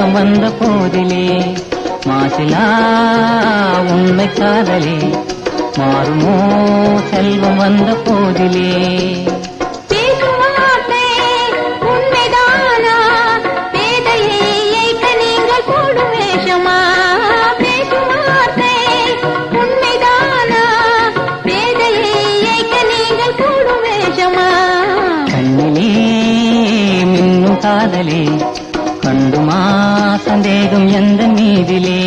செல்வம் வந்த போதிலே மாசிலா உண்மை காதலே மாறுமோ செல்வம் வந்த போதிலே காதலே கண்டுமா சந்தேகம் எந்த மீதிலே